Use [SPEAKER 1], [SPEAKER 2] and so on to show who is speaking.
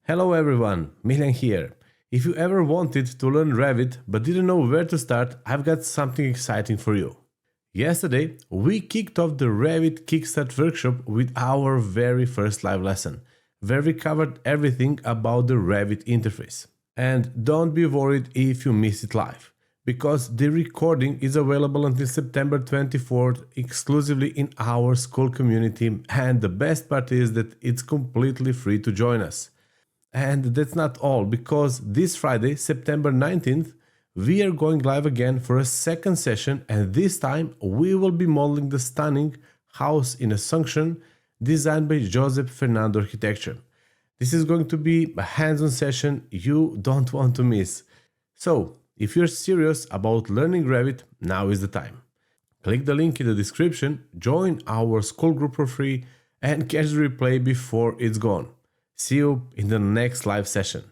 [SPEAKER 1] Hello everyone, Milan here. If you ever wanted to learn Revit but didn't know where to start, I've got something exciting for you. Yesterday, we kicked off the Revit Kickstart Workshop with our very first live lesson, where we covered everything about the Revit Interface. And don't be worried if you miss it live, because the recording is available until September 24th exclusively in our Skool community, and the best part is that it's completely free to join us. And that's not all, because this Friday, September 19th, we are going live again for a second session, and this time we will be modeling the stunning house in Asunción designed by Josep Ferrando Architecture. This is going to be a hands-on session you don't want to miss. So, if you're serious about learning Revit, now is the time. Click the link in the description, join our Skool group for free, and catch the replay before it's gone. See you in the next live session.